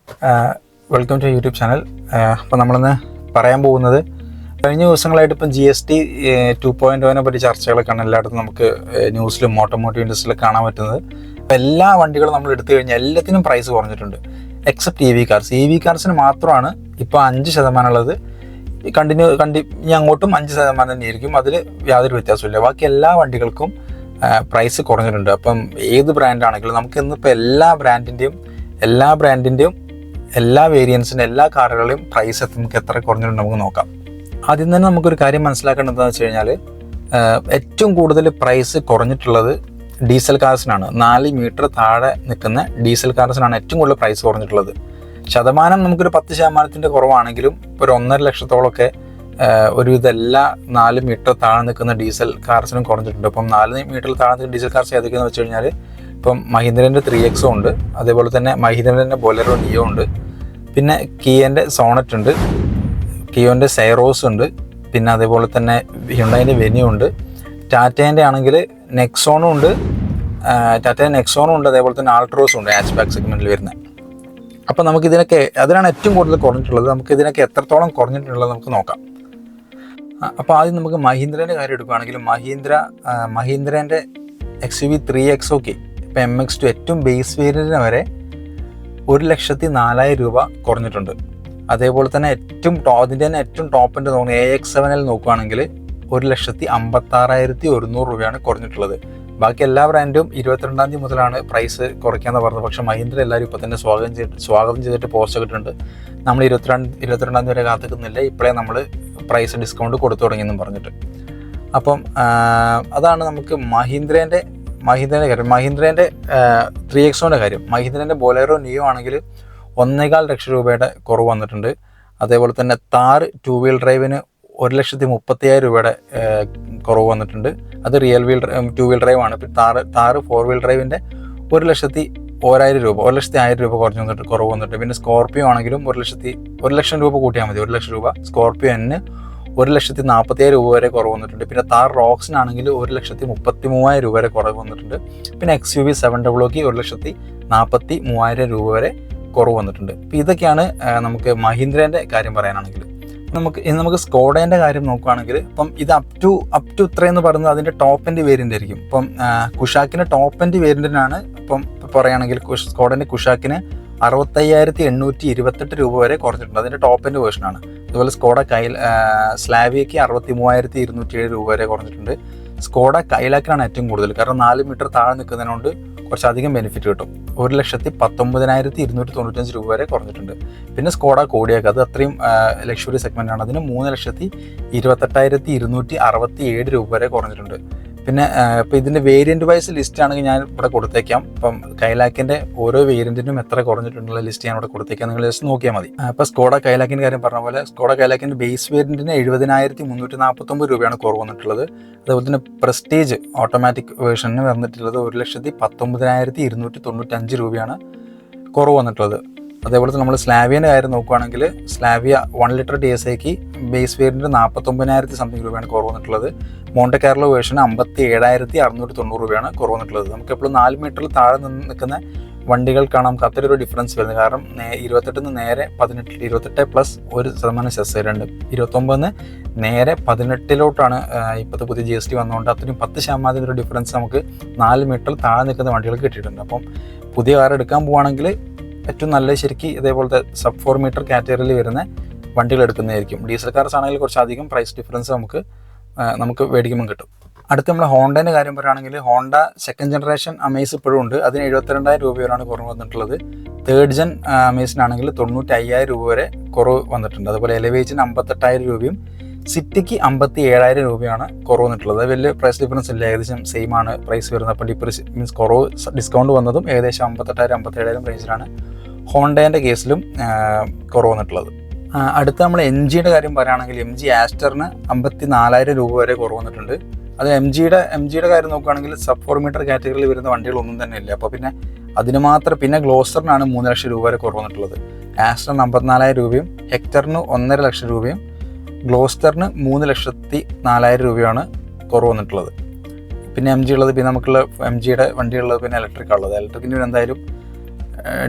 Welcome to YouTube channel. അപ്പോൾ നമ്മളിന്ന് പറയാൻ പോകുന്നത് കഴിഞ്ഞ ദിവസങ്ങളായിട്ട് ഇപ്പം GST 2.0 പറ്റി ചർച്ചകളൊക്കെയാണ് എല്ലായിടത്തും നമുക്ക് ന്യൂസിലും ഓട്ടോമോട്ടീവ് ഇൻഡസ്ട്രിയിലും കാണാൻ പറ്റുന്നത്. അപ്പോൾ എല്ലാ വണ്ടികളും നമ്മൾ എടുത്തു കഴിഞ്ഞാൽ എല്ലാത്തിനും പ്രൈസ് കുറഞ്ഞിട്ടുണ്ട്, എക്സെപ്റ്റ് EV കാർസ്. EV കാർസിന് മാത്രമാണ് ഇപ്പോൾ 5% ഉള്ളത്. ഇനി അങ്ങോട്ടും 5% തന്നെയായിരിക്കും, അതിൽ യാതൊരു വ്യത്യാസമില്ല. ബാക്കി എല്ലാ വണ്ടികൾക്കും പ്രൈസ് കുറഞ്ഞിട്ടുണ്ട്. അപ്പം ഏത് ബ്രാൻഡാണെങ്കിലും നമുക്ക് ഇന്നിപ്പോൾ എല്ലാ ബ്രാൻഡിൻ്റെയും എല്ലാ വേരിയൻസിൻ്റെ എല്ലാ കാറുകളുടെയും പ്രൈസ് നമുക്ക് എത്ര കുറഞ്ഞിട്ടുണ്ട് നമുക്ക് നോക്കാം. ആദ്യം തന്നെ നമുക്കൊരു കാര്യം മനസ്സിലാക്കേണ്ടത് എന്താണെന്ന് വെച്ച് കഴിഞ്ഞാൽ, ഏറ്റവും കൂടുതൽ പ്രൈസ് കുറഞ്ഞിട്ടുള്ളത് ഡീസൽ കാർസിനാണ്. 4 മീറ്റർ താഴെ നിൽക്കുന്ന ഡീസൽ കാർസിനാണ് ഏറ്റവും കൂടുതൽ പ്രൈസ് കുറഞ്ഞിട്ടുള്ളത്. ശതമാനം നമുക്കൊരു 10% കുറവാണെങ്കിലും ഒരു 1.5 ലക്ഷത്തോളമൊക്കെ ഒരുവിധം എല്ലാ 4 മീറ്റർ താഴെ നിൽക്കുന്ന ഡീസൽ കാർസിനും കുറഞ്ഞിട്ടുണ്ട്. അപ്പം 4 മീറ്റർ താഴെ നിൽക്കുന്ന ഡീസൽ കാർസ് ഏതൊക്കെയാണെന്ന് വെച്ച് കഴിഞ്ഞാൽ, ഇപ്പം മഹീന്ദ്രൻ്റെ 3X ഉണ്ട്, അതേപോലെ തന്നെ മഹീന്ദ്രൻ്റെ ബൊലെറോ നിയോ ഉണ്ട്, പിന്നെ കിയൻ്റെ സോണറ്റ് ഉണ്ട്, കിയോൻ്റെ സൈറോസ് ഉണ്ട്, പിന്നെ അതേപോലെ തന്നെ ഹ്യുണ്ടായിൻ്റെ വെന്യൂ ഉണ്ട്, ടാറ്റേൻ്റെ ആണെങ്കിൽ നെക്സോണും ഉണ്ട്, അതേപോലെ തന്നെ ആൾട്രോസും ഉണ്ട് ഹാച്ച് ബാക്ക് സെഗ്മെൻറ്റിൽ വരുന്നത്. അപ്പോൾ നമുക്കിതിനൊക്കെ അതിനാണ് ഏറ്റവും കൂടുതൽ കുറഞ്ഞിട്ടുള്ളത്. നമുക്കിതിനൊക്കെ എത്രത്തോളം കുറഞ്ഞിട്ടുള്ളത് നമുക്ക് നോക്കാം. അപ്പോൾ ആദ്യം നമുക്ക് മഹീന്ദ്രേൻ്റെ കാര്യം എടുക്കുകയാണെങ്കിൽ, മഹീന്ദ്രേൻ്റെ XUV 3X ഇപ്പോൾ MX2 ഏറ്റവും ബേസ് വേരിയൻറ്റിന് വരെ 1,04,000 രൂപ കുറഞ്ഞിട്ടുണ്ട്. അതേപോലെ തന്നെ അതിൻ്റെ തന്നെ ഏറ്റവും ടോപ്പിൻ്റെ തോന്നുന്നു AX7 നോക്കുകയാണെങ്കിൽ 1,56,100 രൂപയാണ് കുറഞ്ഞിട്ടുള്ളത്. ബാക്കി എല്ലാ ബ്രാൻഡും 22-ാം തീയതി മുതലാണ് പ്രൈസ് കുറയ്ക്കാമെന്ന് പറഞ്ഞത്. പക്ഷേ മഹീന്ദ്ര എല്ലാവരും ഇപ്പോൾ തന്നെ സ്വാഗതം ചെയ്തിട്ട് പോസ്റ്റ് ഇട്ടിട്ടുണ്ട്. നമ്മൾ 22-ാം തീയതി വരെ കാത്തിക്കുന്നില്ല, ഇപ്പോഴേ നമ്മൾ പ്രൈസ് ഡിസ്കൗണ്ട് കൊടുത്തു തുടങ്ങിയെന്നും പറഞ്ഞിട്ട്. അപ്പം അതാണ് നമുക്ക് മഹീന്ദ്രേൻ്റെ കാര്യം. മഹീന്ദ്രേൻ്റെ 3X കാര്യം. മഹീന്ദ്രേൻ്റെ ബൊലേറോ നിയോ ആണെങ്കിൽ 1.25 ലക്ഷം രൂപയുടെ കുറവ് വന്നിട്ടുണ്ട്. അതേപോലെ തന്നെ താർ 2 വീൽ ഡ്രൈവിന് 1,30,000 രൂപയുടെ കുറവ് വന്നിട്ടുണ്ട്. അത് 2 വീൽ ഡ്രൈവ് ആണ്. താർ 4 വീൽ ഡ്രൈവിൻ്റെ 1,01,000 രൂപ 1,01,000 രൂപ കുറവ് വന്നിട്ട്. പിന്നെ സ്കോർപ്പിയോ ആണെങ്കിലും 1 ലക്ഷം രൂപ കൂട്ടിയാൽ മതി, 1 ലക്ഷം രൂപ. സ്കോർപ്പിയോ N 1,40,000 രൂപ വരെ കുറവ് വന്നിട്ടുണ്ട്. പിന്നെ താർ റോക്സിനാണെങ്കിൽ 1,33,000 രൂപ വരെ കുറവ് വന്നിട്ടുണ്ട്. പിന്നെ XUV 700 1,43,000 രൂപ വരെ കുറവ് വന്നിട്ടുണ്ട്. അപ്പോൾ ഇതൊക്കെയാണ് നമുക്ക് മഹീന്ദ്രേൻ്റെ കാര്യം പറയാനാണെങ്കിൽ. നമുക്ക് സ്കോഡേൻ്റെ കാര്യം നോക്കുകയാണെങ്കിൽ, ഇപ്പം ഇത് അപ് ടു ഇത്രയെന്ന് പറയുന്നത് അതിൻ്റെ ടോപ്പ് എൻഡ് വേരിയൻ്റ് ആയിരിക്കും. ഇപ്പം കുഷാക്കിൻ്റെ ടോപ്പ് എൻഡ് വേരിയൻറ്റിനാണ് ഇപ്പം പറയുകയാണെങ്കിൽ സ്കോഡേൻ്റെ കുഷാക്കിന് 65,828 രൂപ വരെ കുറഞ്ഞിട്ടുണ്ട്. അതിൻ്റെ ടോപ്പ് എൻഡ് വേർഷനാണ്. അതുപോലെ സ്കോഡ സ്ലാവിയയ്ക്ക് 63,207 രൂപ വരെ കുറഞ്ഞിട്ടുണ്ട്. സ്കോഡ കൈലാക്കിനാണ് ഏറ്റവും കൂടുതൽ, കാരണം 4 മീറ്റർ താഴെ നിൽക്കുന്നതിനോണ്ട് കുറച്ചധികം ബെനിഫിറ്റ് കിട്ടും. 1,19,295 രൂപ വരെ കുറഞ്ഞിട്ടുണ്ട്. പിന്നെ സ്കോഡ കോഡിയാക്ക്, അത് അത്രയും ലക്ഷറി സെഗ്മെൻ്റാണ്, അതിന് 3,28,267 രൂപ വരെ കുറഞ്ഞിട്ടുണ്ട്. പിന്നെ ഇപ്പോൾ ഇതിൻ്റെ വേരിയൻറ്റ് വൈസ് ലിസ്റ്റ് ആണെങ്കിൽ ഞാൻ ഇവിടെ കൊടുത്തേക്കാം. ഇപ്പം കൈലാക്കിൻ്റെ ഓരോ വേരിയൻറ്റിനും എത്ര കുറഞ്ഞിട്ടുള്ള ലിസ്റ്റ് ഞാൻ ഇവിടെ കൊടുത്തേക്കാം, നിങ്ങൾ ജസ്റ്റ് നോക്കിയാൽ മതി. ഇപ്പോൾ സ്കോഡ കൈലാക്കിൻ്റെ കാര്യം പറഞ്ഞ പോലെ, സ്കോഡ കൈലാക്കിൻ്റെ ബേസ് വേരിയൻറ്റിന് 70,349 രൂപയാണ് കുറവ് വന്നിട്ടുള്ളത്. അതുപോലെ തന്നെ പ്രസ്റ്റീജ് ഓട്ടോമാറ്റിക് വേർഷന് വന്നിട്ടുള്ളത് 1,19,295 രൂപയാണ് കുറവ് വന്നിട്ടുള്ളത്. അതേപോലെ തന്നെ നമ്മൾ സ്ലാവിയൻ്റെ കാര്യം നോക്കുകയാണെങ്കിൽ, സ്ലാവിയ 1 ലിറ്റർ TSIക്ക് ബേസ് വേരിയൻറ്റ് 49,000 സംതിങ് രൂപയാണ് കുറവ് വന്നിട്ടുള്ളത്. മോണ്ടെ കാർലോ വേർഷന് 57,690 രൂപയാണ് കുറവ് വന്നിട്ടുള്ളത്. നമുക്കെപ്പോഴും 4 മീറ്ററിൽ താഴെ നിൽക്കുന്ന വണ്ടികൾക്കാണ് നമുക്ക് അത്ര ഒരു ഡിഫറൻസ് വരുന്നത്. കാരണം 28 നേരെ 18+1% സെസ് 29 നേരെ 18 ഇപ്പോഴത്തെ പുതിയ GST വന്നുകൊണ്ട് അത്രയും 10% ഒരു ഡിഫറൻസ് നമുക്ക് 4 മീറ്റർ താഴെ നിൽക്കുന്ന വണ്ടികൾക്ക് കിട്ടിയിട്ടുണ്ട്. അപ്പം പുതിയ കാർ എടുക്കാൻ പോവുകയാണെങ്കിൽ ഏറ്റവും നല്ല ശരിക്കും ഇതേപോലത്തെ സബ് 4 മീറ്റർ കാറ്റഗറിയിൽ വരുന്ന വണ്ടികൾ എടുക്കുന്നതായിരിക്കും. ഡീസൽ കാർസ് ആണെങ്കിൽ കുറച്ചധികം പ്രൈസ് ഡിഫറൻസ് നമുക്ക് മേടിക്കുമ്പോൾ കിട്ടും. അടുത്ത് നമ്മൾ ഹോണ്ടേൻ്റെ കാര്യം പറയുകയാണെങ്കിൽ, ഹോണ്ട 2nd ജനറേഷൻ അമേസ് ഇപ്പോഴും ഉണ്ട്. അതിന് 72,000 രൂപ വരെയാണ് കുറവ് വന്നിട്ടുള്ളത്. 3rd ജെൻ അമേസിനാണെങ്കിൽ 95,000 രൂപ വരെ കുറവ് വന്നിട്ടുണ്ട്. അതുപോലെ എലവേജിന് 58,000 രൂപയും സിറ്റിക്ക് 57,000 രൂപയാണ് കുറവ് വന്നിട്ടുള്ളത്. വലിയ പ്രൈസ് ഡിഫറൻസ് ഇല്ല, ഏകദേശം സെയിം ആണ് പ്രൈസ് വരുന്നത്. അപ്പോൾ കുറവ് ഡിസ്കൗണ്ട് വന്നതും ഏകദേശം 58,000-57,000 റേഞ്ചിലാണ് ഹോണ്ടേൻ്റെ കേസിലും കുറവ് വന്നിട്ടുള്ളത്. അടുത്ത നമ്മൾ MGയുടെ കാര്യം പറയുകയാണെങ്കിൽ, MG ആസ്റ്ററിന് 54,000 രൂപ വരെ കുറവ് വന്നിട്ടുണ്ട്. അത് MGയുടെ കാര്യം നോക്കുകയാണെങ്കിൽ സബ് 4 മീറ്റർ കാറ്റഗറിയിൽ വരുന്ന വണ്ടികളൊന്നും തന്നെ ഇല്ല. അപ്പോൾ പിന്നെ അതിന് മാത്രം. പിന്നെ ഗ്ലോസ്റ്ററിനാണ് 3 ലക്ഷം രൂപ വരെ കുറവ് വന്നിട്ടുള്ളത്. ആസ്റ്ററിന് 54,000 രൂപയും ഹെക്ടറിന് 1.5 ലക്ഷം രൂപയും ഗ്ലോസ്റ്ററിന് 3,04,000 രൂപയാണ് കുറവ് വന്നിട്ടുള്ളത്. പിന്നെ MG ഉള്ളത്, പിന്നെ നമുക്കുള്ള MGയുടെ വണ്ടിയുള്ളത് പിന്നെ ഇലക്ട്രിക് ഉള്ളത്. ഇലക്ട്രിക്കിന് എന്തായാലും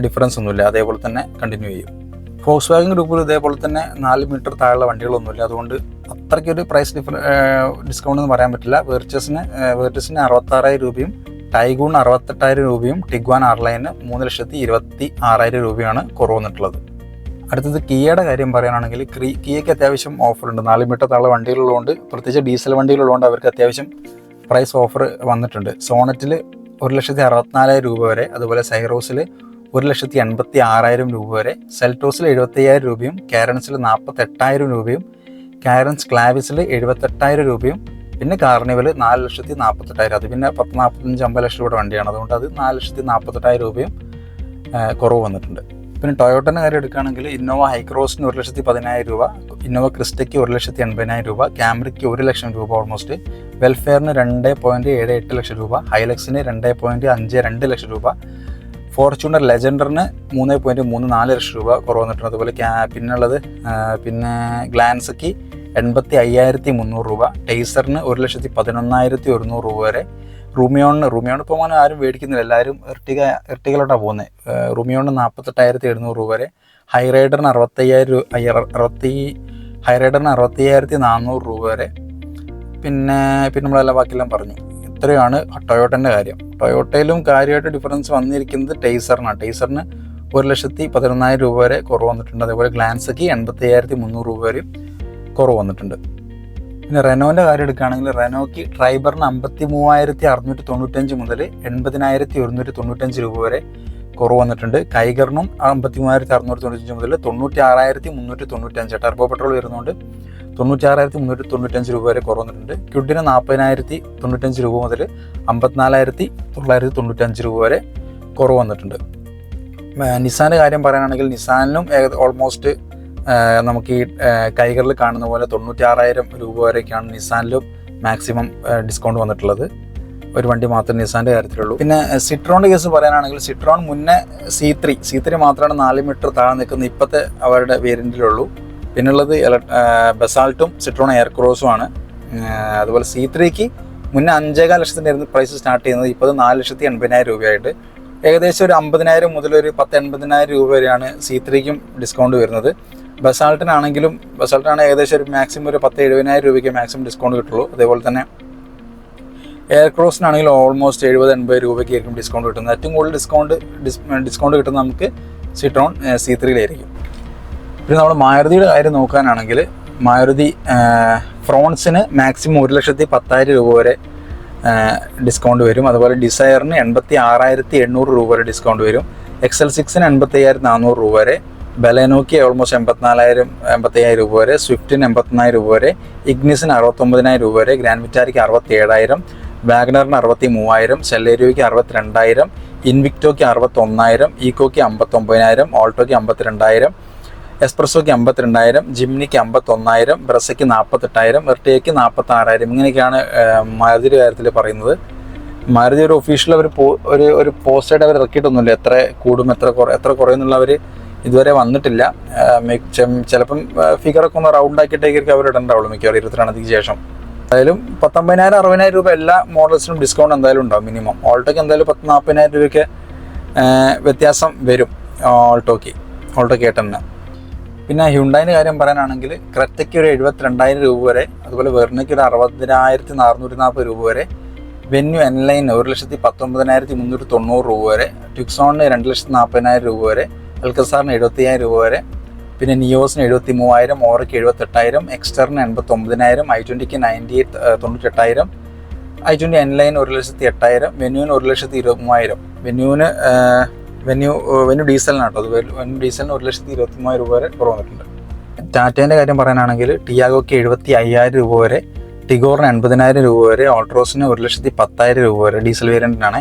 ഡിഫറൻസ് ഒന്നുമില്ല, അതേപോലെ തന്നെ കണ്ടിന്യൂ ചെയ്യും. ഫോക്സ് വാഗൻ ഗ്രൂപ്പിൽ ഇതേപോലെ തന്നെ 4 മീറ്റർ താഴെയുള്ള വണ്ടികളൊന്നുമില്ല, അതുകൊണ്ട് അത്രയ്ക്കൊരു പ്രൈസ് ഡിസ്കൗണ്ട് എന്ന് പറയാൻ പറ്റില്ല. വേർട്ടസിന് 66,000 രൂപയും ടൈഗൂൺ 68,000 രൂപയും ടിഗ്വാൻ R-Line 3,26,000 രൂപയാണ് കുറവ് വന്നിട്ടുള്ളത്. അടുത്തത് കിയയുടെ കാര്യം പറയാനാണെങ്കിൽ കിയയ്ക്ക് അത്യാവശ്യം ഓഫറുണ്ട്. 4 മീറ്റർ താഴെ വണ്ടികളുള്ളതുകൊണ്ട്, പ്രത്യേകിച്ച് ഡീസൽ വണ്ടികളുള്ളതുകൊണ്ട് അവർക്ക് അത്യാവശ്യം പ്രൈസ് ഓഫർ വന്നിട്ടുണ്ട്. സോണറ്റിൽ 1,64,000 രൂപ വരെ, അതുപോലെ സൈറോസിൽ 1,86,000 രൂപ വരെ, സെൽറ്റോസിൽ 75,000 രൂപയും കാരൻസിൽ 48,000 രൂപയും, കാരൻസ് ക്ലാവിസിൽ 78,000 രൂപയും, പിന്നെ കാർണിവൽ 4,48,000. അത് പിന്നെ 10-45-50 ലക്ഷം രൂപയുടെ വണ്ടിയാണ്, അതുകൊണ്ട് അത് 4,48,000 രൂപയും കുറവ് വന്നിട്ടുണ്ട്. പിന്നെ ടൊയോട്ടൻ്റെ കാര്യം എടുക്കുകയാണെങ്കിൽ ഇന്നോവ ഹൈക്രോസിന് 1,10,000 രൂപ, ഇന്നോവ ക്രിസ്റ്റയ്ക്ക് 1,80,000 രൂപ, ക്യാമറിക്ക് 1 ലക്ഷം രൂപ ഓൾമോസ്റ്റ്, വെൽഫെയറിന് 2.78 ലക്ഷം രൂപ, ഹൈലക്സിന് 2.52 ലക്ഷം രൂപ, ഫോർച്യൂണർ ലെജൻഡറിന് 3.34 ലക്ഷം രൂപ കുറവ് വന്നിട്ടുണ്ട്. അതുപോലെ പിന്നെ ഗ്ലാൻസയ്ക്ക് 85,300 രൂപ, ടേസറിന് 1,11,100 രൂപ വരെ, റൂമിയോണിന് ഇപ്പോൾ ആരും മേടിക്കുന്നില്ല, എല്ലാവരും എർട്ടിഗയിലോട്ടാണ് പോകുന്നത്. റൂമിയോണിന് 48,700 രൂപ വരെ, ഹൈറൈഡറിന് 65,400 രൂപ വരെ. പിന്നെ നമ്മളെല്ലാം ബാക്കിയെല്ലാം പറഞ്ഞു. ഇത്രയാണ് ടൊയോട്ടൻ്റെ കാര്യം. ടൊയോട്ടയിലും കാര്യമായിട്ട് ഡിഫറൻസ് വന്നിരിക്കുന്നത് ടേസറിനാണ്. ടേസറിന് 1,11,000 രൂപ വരെ കുറവ് വന്നിട്ടുണ്ട്. അതേപോലെ ഗ്ലാൻസയ്ക്ക് 85,300 രൂപ വരെയും കുറവ് വന്നിട്ടുണ്ട്. പിന്നെ റെനോൻ്റെ കാര്യം എടുക്കുകയാണെങ്കിൽ റെനോയ്ക്ക് ട്രൈബറിന് 53,695 മുതൽ 80,195 രൂപ വരെ കുറവ് വന്നിട്ടുണ്ട്. കൈഗറിനും 53,695 മുതൽ 96,395, ടർബോ പെട്രോൾ വരുന്നതുകൊണ്ട് 96,395 രൂപ വരെ കുറവ് വന്നിട്ടുണ്ട്. ക്യുഡിന് 40,095 രൂപ മുതൽ 54,995 രൂപ വരെ കുറവ് വന്നിട്ടുണ്ട്. നിസാൻ്റെ കാര്യം പറയാനാണെങ്കിൽ നിസാനിലും ഓൾമോസ്റ്റ് നമുക്ക് ഈ കൈകളിൽ കാണുന്ന പോലെ 96,000 രൂപ വരെയൊക്കെയാണ് നിസാനിലും മാക്സിമം ഡിസ്കൗണ്ട് വന്നിട്ടുള്ളത്. ഒരു വണ്ടി മാത്രമേ നിസാൻ്റെ കാര്യത്തിലുള്ളൂ. പിന്നെ സിട്രോണിൻ്റെ കേസ് പറയാനാണെങ്കിൽ സിട്രോൺ മുന്നേ C3 മാത്രമാണ് 4 മീറ്റർ താഴെ നിൽക്കുന്ന ഇപ്പോഴത്തെ അവരുടെ വേരിയൻറ്റിലുള്ളൂ. പിന്നുള്ളത് ബസാൾട്ടും സിട്രോൺ എയർക്രോസും ആണ്. അതുപോലെ C3ക്ക് മുന്നേ 5,15 ലക്ഷത്തിൻ്റെ ആയിരുന്നു പ്രൈസ് സ്റ്റാർട്ട് ചെയ്യുന്നത്, ഇപ്പോൾ 4,80,000 രൂപയായിട്ട് ഏകദേശം ഒരു 50,000 മുതൽ ഒരു 10,80,000 രൂപ വരെയാണ് C3ക്കും ഡിസ്കൗണ്ട് വരുന്നത്. ബസാൾട്ടാണ് ഏകദേശം ഒരു മാക്സിമം ഒരു 10,70,000 രൂപയ്ക്ക് മാക്സിമം ഡിസ്കൗണ്ട് കിട്ടുള്ളൂ. അതേപോലെ തന്നെ എയർക്രോസിനാണെങ്കിൽ ഓൾമോസ്റ്റ് 70-80 രൂപയ്ക്ക് ആയിരിക്കും ഡിസ്കൗണ്ട് കിട്ടുന്നത്. ഏറ്റവും കൂടുതൽ ഡിസ്കൗണ്ട് കിട്ടുന്നത് നമുക്ക് സിട്രോൺ C3-ലായിരിക്കും. പിന്നെ നമ്മൾ മാരുതിയുടെ കാര്യം നോക്കാനാണെങ്കിൽ മാരുതി ഫ്രോൺസിന് മാക്സിമം 1,10,000 രൂപ വരെ ഡിസ്കൗണ്ട് വരും. അതുപോലെ ഡിസയറിന് 86,800 രൂപ വരെ ഡിസ്കൗണ്ട് വരും. XL6ന് 85,400 രൂപ വരെ, ബലേനോയ്ക്ക് ഓൾമോസ്റ്റ് 85,000 രൂപ വരെ, സ്വിഫ്റ്റിന് 81,000 രൂപ വരെ, ഇഗ്നിസിന് 69,000 രൂപ വരെ, ഗ്രാൻഡ് വിറ്റാരയ്ക്ക് 67,000, വാഗ്നറിന് 63,000, സെല്ലേരിയോയ്ക്ക് 62,000, ഇൻവിക്ടോയ്ക്ക് 61,000, ഈക്കോയ്ക്ക് 59,000, ഓൾട്ടോയ്ക്ക് 52,000, എസ്പ്രസോയ്ക്ക് 52,000, ജിംനിക്ക് 51,000, ബ്രസയ്ക്ക് 48,000, എർട്ടിഗയ്ക്ക് 46,000. ഇങ്ങനെയൊക്കെയാണ് മാരുതിയുടെ കാര്യത്തിൽ പറയുന്നത്. മാരുതി ഒരു ഒഫീഷ്യൽ ഒരു പോസ്റ്റായിട്ട് അവർ ഇറക്കിയിട്ടൊന്നുമില്ല, എത്ര കൂടും എത്ര കുറയുന്നുള്ള അവർ ഇതുവരെ വന്നിട്ടില്ല. ചിലപ്പം ഫിഗറൊക്കെ ഒന്ന് റൗണ്ട് ആക്കിയിട്ടേക്ക് അവർ ഇടണ്ടാവുള്ളൂ മിക്കവാറും 22 ശേഷം. എന്തായാലും 59,000-60,000 രൂപ എല്ലാ മോഡൽസിനും ഡിസ്കൗണ്ട് എന്തായാലും ഉണ്ടാവും മിനിമം. ഓൾട്ടോയ്ക്ക് എന്തായാലും 40,000-40,000 രൂപയ്ക്ക് വ്യത്യാസം വരും ഓൾട്ടോയ്ക്ക് ഏട്ടന്. പിന്നെ ഹ്യുണ്ടായിൻ്റെ കാര്യം പറയാനാണെങ്കിൽ ക്രെറ്റയ്ക്ക് ഒരു 72,000 രൂപ വരെ, അതുപോലെ വെർണയ്ക്ക് ഒരു 60,440 രൂപ വരെ, വെന്യൂ എൻലൈൻ 1,19,390 രൂപ വരെ, ട്വിക്സോണിന് 2,40,000 രൂപ വരെ, അൽക്കസാറിന് 75,000 രൂപ വരെ, പിന്നെ നിയോസിന് 73,000, ഓറയ്ക്ക് 78,000, എക്സ്റ്ററിന് 89,000, i20ക്ക് 98,000, i20 എൻലൈൻ 1,08,000, വെന്യൂവിന് 1,23,000. വെന്യൂ ഡീസലിനാണ് കേട്ടോ, അത് വെന്യൂ ഡീസലിന് 1,23,000 രൂപ വരെ കുറവ് വന്നിട്ടുണ്ട്. ടാറ്റേൻ്റെ കാര്യം പറയാനാണെങ്കിൽ ടിയാഗോയ്ക്ക് 75,000 രൂപ വരെ, ടിഗോറിന് 80,000 രൂപ വരെ, ഓൾട്രോസിന് 1,10,000 രൂപ വരെ ഡീസൽ വേരിയൻറ്റിനാണ്,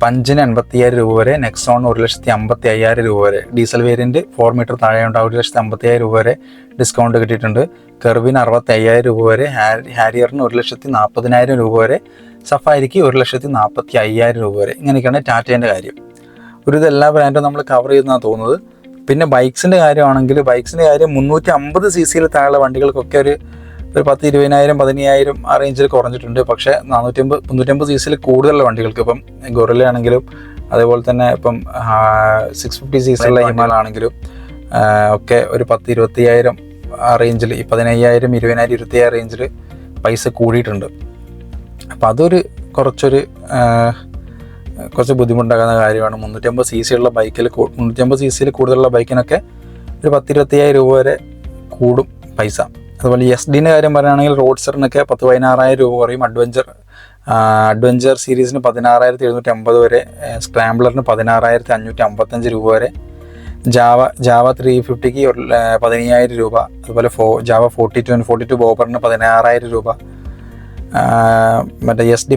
പഞ്ചിന് 85,000 രൂപ വരെ, നെക്സോണിന് 1,55,000 രൂപ വരെ, ഡീസൽ വേരിയൻറ്റ് 4 മീറ്റർ താഴെയുണ്ട് 1,50,000 രൂപ വരെ ഡിസ്കൗണ്ട് കിട്ടിയിട്ടുണ്ട്. കെർവിന് 65,000 രൂപ വരെ, ഹാരിയറിന് 1,40,000 രൂപ വരെ, സഫാരിക്ക് 1,45,000 രൂപ വരെ. ഇങ്ങനെയൊക്കെയാണ് ടാറ്റേൻ്റെ കാര്യം. എല്ലാ ബ്രാൻഡും നമ്മൾ കവർ ചെയ്യുന്നതാണ് തോന്നുന്നത്. പിന്നെ ബൈക്സിൻ്റെ കാര്യമാണെങ്കിൽ 350 cc താഴെ വണ്ടികൾക്കൊക്കെ ഒരു 10,20,000 15,000 ആ റേഞ്ചിൽ കുറഞ്ഞിട്ടുണ്ട്. പക്ഷേ 450 cc കൂടുതലുള്ള വണ്ടികൾക്ക് ഇപ്പം ഗൊറില്ല ആണെങ്കിലും അതേപോലെ തന്നെ ഇപ്പം 650 സീസണുള്ള ഹിമാലയ ആണെങ്കിലും ഒക്കെ ഒരു 10-25,000 ആ റേഞ്ചിൽ, 15,000, 20,000, 25,000 റേഞ്ചിൽ പൈസ കൂടിയിട്ടുണ്ട്. അപ്പം അതൊരു കുറച്ച് ബുദ്ധിമുട്ടാകുന്ന കാര്യമാണ്. 350 cc ഉള്ള ബൈക്കിൽ, 350 cc കൂടുതലുള്ള ബൈക്കിനൊക്കെ ഒരു 10-25,000 രൂപ വരെ കൂടും പൈസ. അതുപോലെ SD-ൻ്റെ കാര്യം പറയുകയാണെങ്കിൽ റോഡ്സ്റ്ററിനൊക്കെ 10-16,000 രൂപ കുറയും. അഡ്വഞ്ചർ സീരീസിന് 16,750 വരെ, സ്ക്രാംബ്ലറിന് 16,555 രൂപ വരെ, ജാവ 350ക്ക് 15,000 രൂപ, അതുപോലെ ജാവ 42 ബോബറിന് 16,000 രൂപ, മറ്റേ SD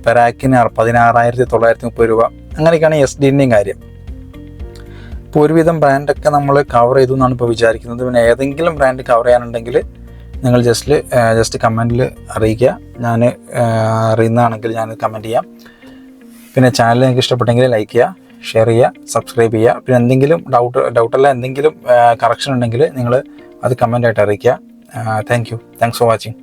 പെരാക്കിന് 16,930 രൂപ. അങ്ങനെയൊക്കെയാണ് SD-ൻ്റെയും കാര്യം. ഇപ്പോൾ ഒരുവിധം ബ്രാൻഡൊക്കെ നമ്മൾ കവർ ചെയ്തു എന്നാണ് ഇപ്പോൾ വിചാരിക്കുന്നത്. പിന്നെ ഏതെങ്കിലും ബ്രാൻഡ് കവർ ചെയ്യാനുണ്ടെങ്കിൽ നിങ്ങൾ ജസ്റ്റ് കമൻറ്റിൽ അറിയിക്കുക. ഞാൻ അറിയുന്നതാണെങ്കിൽ ഞാൻ കമൻറ്റ് ചെയ്യാം. പിന്നെ ചാനൽ നിങ്ങൾക്ക് ഇഷ്ടപ്പെട്ടെങ്കിൽ ലൈക്ക് ചെയ്യുക, ഷെയർ ചെയ്യുക, സബ്സ്ക്രൈബ് ചെയ്യുക. പിന്നെ എന്തെങ്കിലും ഡൗട്ടല്ല എന്തെങ്കിലും കറക്ഷൻ ഉണ്ടെങ്കിൽ നിങ്ങൾ അത് കമൻ്റായിട്ട് അറിയിക്കുക. Thanks for watching.